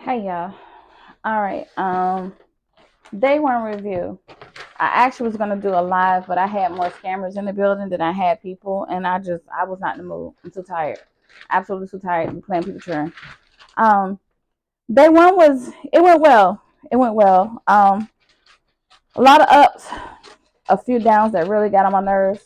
Hey y'all. All right. Day one review. I actually was gonna do a live, but I had more scammers in the building than I had people, and I was not in the mood. I'm too tired. Absolutely too tired to be playing people turn. Um, Day one was it went well. It went well. A lot of ups, a few downs that really got on my nerves.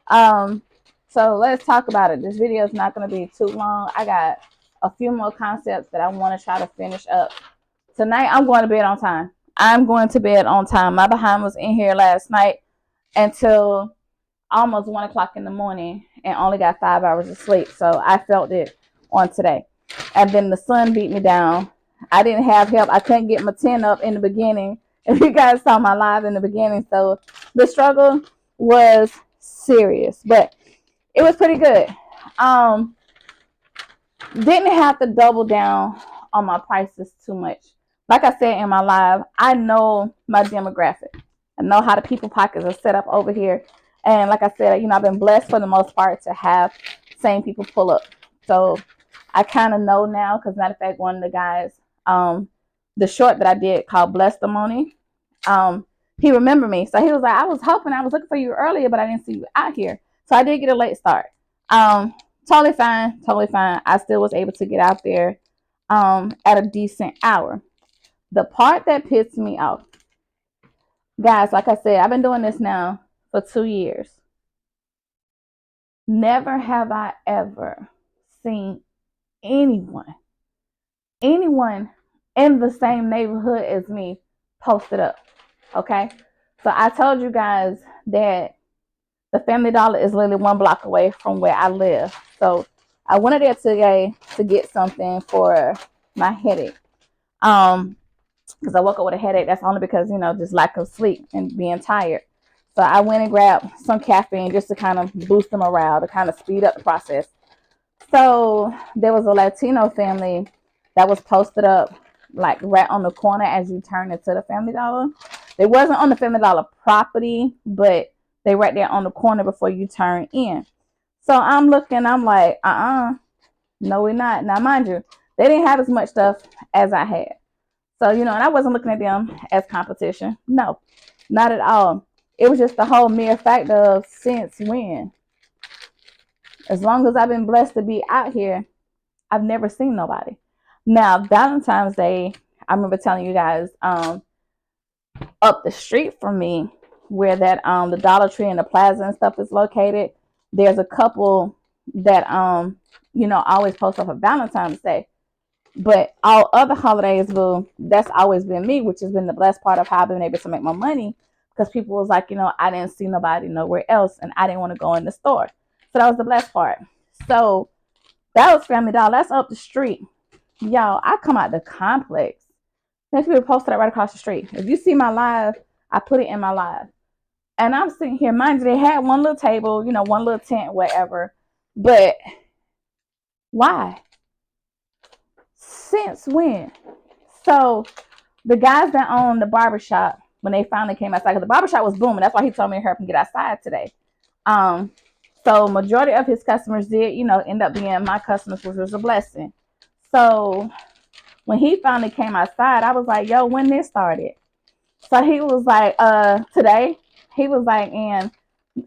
Um, so let's talk about it. This video is not gonna be too long. I got a few more concepts that I want to try to finish up tonight. I'm going to bed on time. I'm going to bed on time. My behind was in here last night until almost 1 o'clock in the morning and only got 5 hours of sleep. So I felt it on today. And then the sun beat me down. I didn't have help. I couldn't get my 10 up in the beginning. If you guys saw my live in the beginning. So the struggle was serious, but it was pretty good. Um, didn't have to double down on my prices too much. Like I said in my live, I know my demographic. I know how the people pockets are set up over here. And like I said, I've been blessed for the most part to have same people pull up. So I kind of know now, because matter of fact, one of the guys, the short that I did called Blessedimony, he remembered me. So he was like, I was looking for you earlier, but I didn't see you out here. So I did get a late start. Totally fine, totally fine. I still was able to get out there at a decent hour. The part that pissed me off, guys, like I said, I've been doing this now for 2 years. Never have I ever seen anyone in the same neighborhood as me posted up. Okay. So I told you guys that the Family Dollar is literally 1 block away from where I live. So I went there today to get something for my headache. Because I woke up with a headache. That's only because, just lack of sleep and being tired. So I went and grabbed some caffeine just to kind of boost the morale, to kind of speed up the process. So there was a Latino family that was posted up like right on the corner as you turn into the Family Dollar. They wasn't on the Family Dollar property, but they right there on the corner before you turn in. So I'm looking, I'm like, no, we're not. Now, mind you, they didn't have as much stuff as I had. So, and I wasn't looking at them as competition. No, not at all. It was just the whole mere fact of since when. As long as I've been blessed to be out here, I've never seen nobody. Now, Valentine's Day, I remember telling you guys, up the street from me, where that the Dollar Tree and the Plaza and stuff is located, there's a couple that always post up for Valentine's Day. But all other holidays, boo, that's always been me, which has been the blessed part of how I've been able to make my money. Because people was like, I didn't see nobody nowhere else, and I didn't want to go in the store. So that was the blessed part. So that was Family Dollar. That's up the street. Y'all, I come out the complex. There's people posted it right across the street. If you see my live, I put it in my live. And I'm sitting here, mind you, they had one little table, one little tent, whatever. But why? Since when? So the guys that own the barbershop, when they finally came outside, because the barbershop was booming. That's why he told me to hurry up and get outside today. So majority of his customers did, end up being my customers, which was a blessing. So when he finally came outside, I was like, yo, when this started? So he was like, today. He was like, and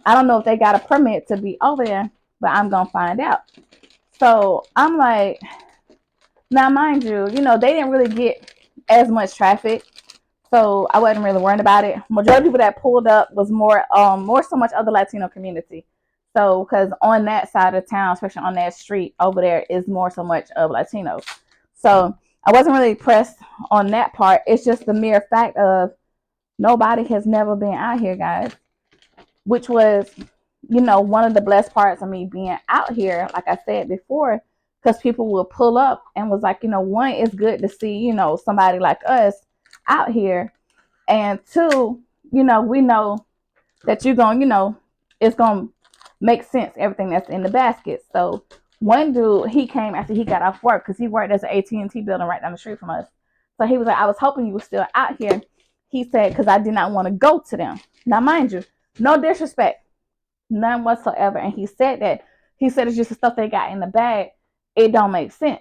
I don't know if they got a permit to be over there, but I'm going to find out. So I'm like, now mind you, they didn't really get as much traffic. So I wasn't really worried about it. Majority of people that pulled up was more so much of the Latino community. So, because on that side of town, especially on that street over there, is more so much of Latinos. So I wasn't really pressed on that part. It's just the mere fact of nobody has never been out here, guys, which was, one of the blessed parts of me being out here, like I said before, because people will pull up and was like, one, it's good to see, somebody like us out here. And two, we know that you're going, it's going to make sense, everything that's in the basket. So one dude, he came after he got off work because he worked as an AT&T building right down the street from us. So he was like, I was hoping you were still out here. He said, because I did not want to go to them. Now, mind you, no disrespect, none whatsoever. And he said that. He said it's just the stuff they got in the bag. It don't make sense.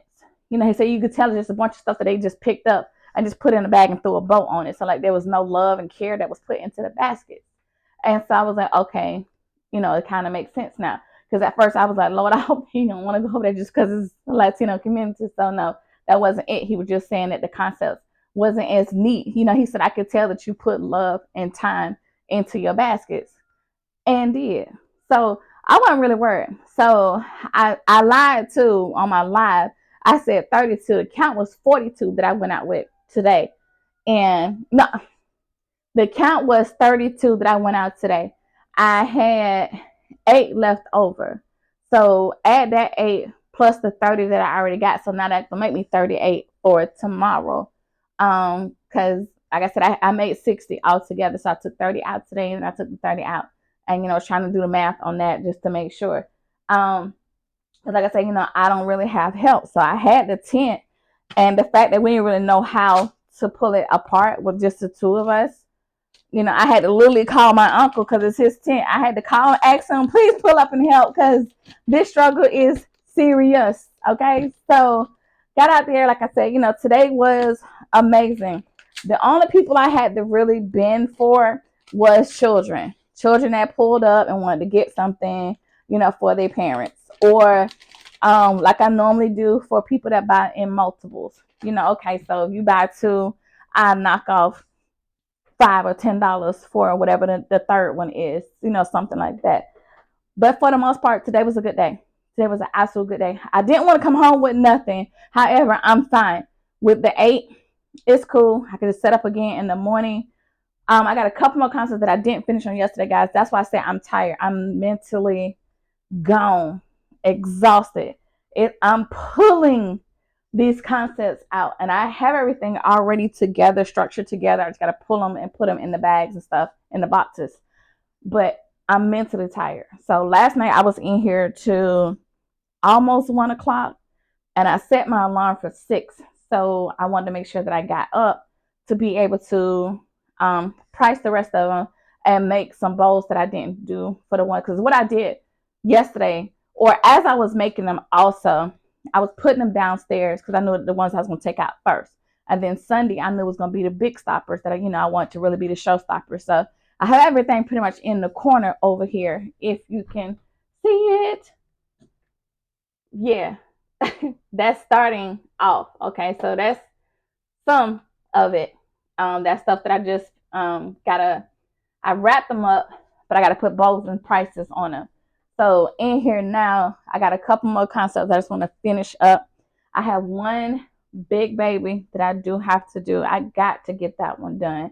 he said you could tell it's just a bunch of stuff that they just picked up and just put in a bag and threw a bow on it. So like there was no love and care that was put into the basket. And so I was like, okay, it kind of makes sense now. Because at first I was like, Lord, I hope he don't want to go over there just because it's a Latino community. So no, that wasn't it. He was just saying that the concepts wasn't as neat. He said, I could tell that you put love and time into your baskets, and did. So I wasn't really worried. So I lied too on my live. I said 32. The count was 42 that I went out with today. And no, the count was 32 that I went out today. I had 8 left over. So add that 8 plus the 30 that I already got. So now that's gonna make me 38 for tomorrow. Because like I said, I made 60 altogether. So I took 30 out today and I took the 30 out. And I was trying to do the math on that just to make sure. Because like I said, I don't really have help. So I had the tent, and the fact that we didn't really know how to pull it apart with just the two of us. I had to literally call my uncle because it's his tent. I had to call and ask him, please pull up and help because this struggle is serious. Okay. So got out there. Like I said, today was amazing. The only people I had to really bend for was children that pulled up and wanted to get something, for their parents, or like I normally do for people that buy in multiples. Okay, so if you buy 2, I knock off $5 or $10 for whatever the third one is, something like that. But for the most part, today was a good day. Today was an absolute good day. I didn't want to come home with nothing. However, I'm fine with the 8. It's cool. I could just set up again in the morning. I got a couple more concerts that I didn't finish on yesterday, guys. That's why I say I'm tired. I'm mentally gone, exhausted. I'm pulling these concepts out, and I have everything already together, structured together. I just got to pull them and put them in the bags and stuff, in the boxes. But I'm mentally tired. So last night I was in here to almost 1 o'clock, and I set my alarm for 6. So I wanted to make sure that I got up to be able to price the rest of them and make some bowls that I didn't do for the one. Because what I did yesterday, or as I was making them also, I was putting them downstairs because I knew the ones I was going to take out first. And then Sunday, I knew it was going to be the big stoppers that I want to really be the showstoppers. So I have everything pretty much in the corner over here, if you can see it. Yeah, that's starting off. Okay, so that's some of it. That stuff that I just I wrap them up, but I gotta put bowls and prices on them. So in here now, I got a couple more concepts I just want to finish up. I have one big baby that I do have to do. I got to get that one done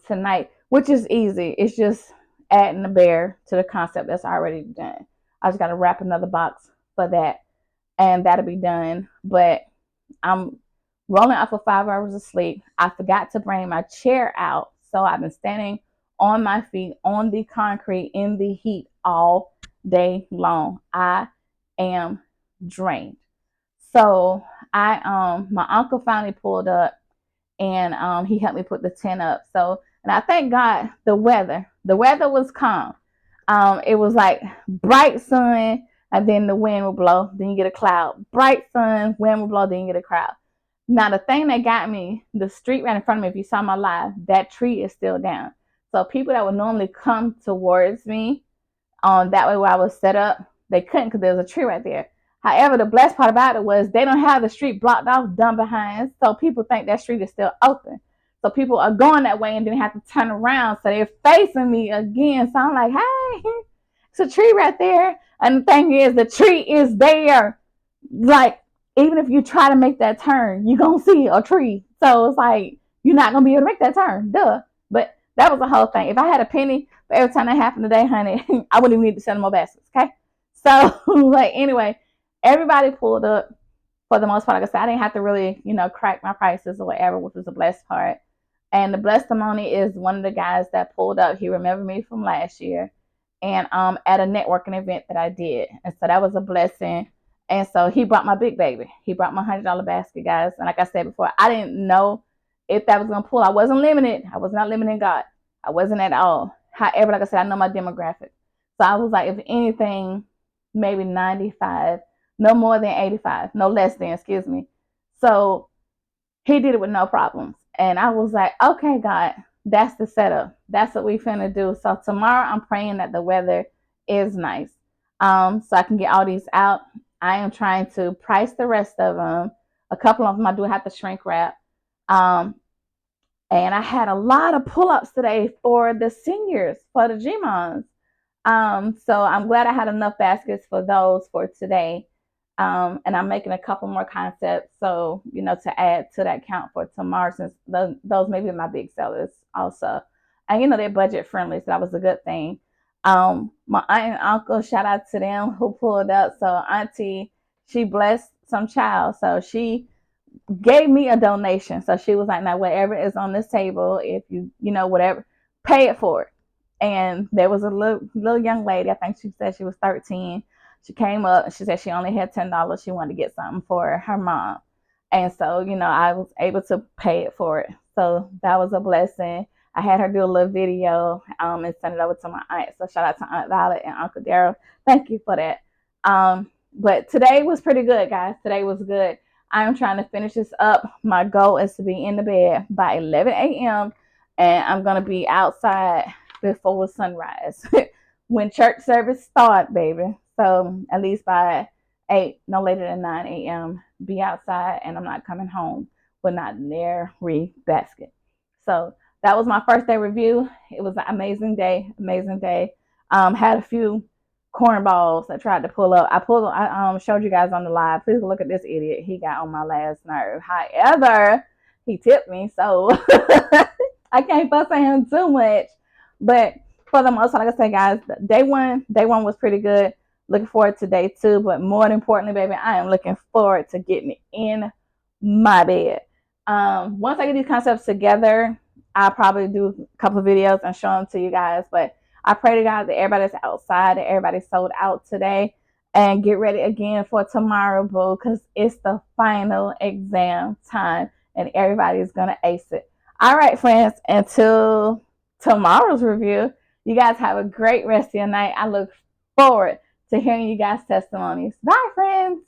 tonight, which is easy. It's just adding the bear to the concept that's already done. I just got to wrap another box for that, and that'll be done. But I'm rolling off of 5 hours of sleep. I forgot to bring my chair out, so I've been standing on my feet on the concrete in the heat all day long. I am drained. So my uncle finally pulled up, and he helped me put the tent up. So, and I thank God the weather was calm. It was like bright sun, and then the wind would blow, then you get a cloud. Bright sun, wind would blow, then you get a cloud. Now the thing that got me, the street right in front of me, if you saw my live, that tree is still down. So people that would normally come towards me that way where I was set up, they couldn't because there was a tree right there. However, the blessed part about it was they don't have the street blocked off, done behind, so people think that street is still open. So people are going that way and then have to turn around, so they're facing me again. So I'm like, hey, it's a tree right there. And the thing is, the tree is there. Like, even if you try to make that turn, you're going to see a tree. So it's like, you're not going to be able to make that turn. Duh. But that was the whole thing. If I had a penny for every time that happened today, honey, I wouldn't even need to sell more baskets, okay? So, like, anyway, everybody pulled up for the most part. Like I said, I didn't have to really, crack my prices or whatever, which was the blessed part. And the Blessedimony is one of the guys that pulled up. He remembered me from last year, and at a networking event that I did. And so that was a blessing. And so he brought my big baby. He brought my $100 basket, guys. And like I said before, I didn't know if that was going to pull. I wasn't limited. I was not limiting God. I wasn't at all. However, like I said, I know my demographic. So I was like, if anything, maybe 95, no more than 85, no less than, excuse me. So he did it with no problems. And I was like, okay, God, that's the setup. That's what we finna do. So tomorrow I'm praying that the weather is nice. So I can get all these out. I am trying to price the rest of them. A couple of them I do have to shrink wrap. Um, and I had a lot of pull-ups today for the seniors, for the G-Mons. So I'm glad I had enough baskets for those for today. And I'm making a couple more concepts, so to add to that count for tomorrow, since those may be my big sellers also. And they're budget friendly, so that was a good thing. My aunt and uncle, shout out to them who pulled up. So auntie, she blessed some child, so she gave me a donation. So she was like, now whatever is on this table, if whatever, pay it for it. And there was a little young lady, I think she said she was 13. She came up and she said she only had $10. She wanted to get something for her mom. And so, I was able to pay it for it. So that was a blessing. I had her do a little video and send it over to my aunt. So shout out to Aunt Violet and Uncle Daryl. Thank you for that. But today was pretty good, guys. Today was good. I'm trying to finish this up. My goal is to be in the bed by 11 a.m. and I'm going to be outside before sunrise when church service start, baby. So at least by 8, no later than 9 a.m., be outside, and I'm not coming home with not nary basket. So that was my first day review. It was an amazing day, amazing day. Had a few cornballs that tried to pull up. I showed you guys on the live. Please look at this idiot. He got on my last nerve. However, he tipped me, so I can't fuss at him too much. But for the most part, like I said, guys, day one was pretty good. Looking forward to day 2, but more importantly, baby, I am looking forward to getting in my bed. Once I get these concepts together, I'll probably do a couple of videos and show them to you guys. But I pray to God that everybody's outside, that everybody's sold out today, and get ready again for tomorrow, boo, because it's the final exam time and everybody's going to ace it. All right, friends, until tomorrow's review, you guys have a great rest of your night. I look forward to hearing you guys' testimonies. Bye, friends.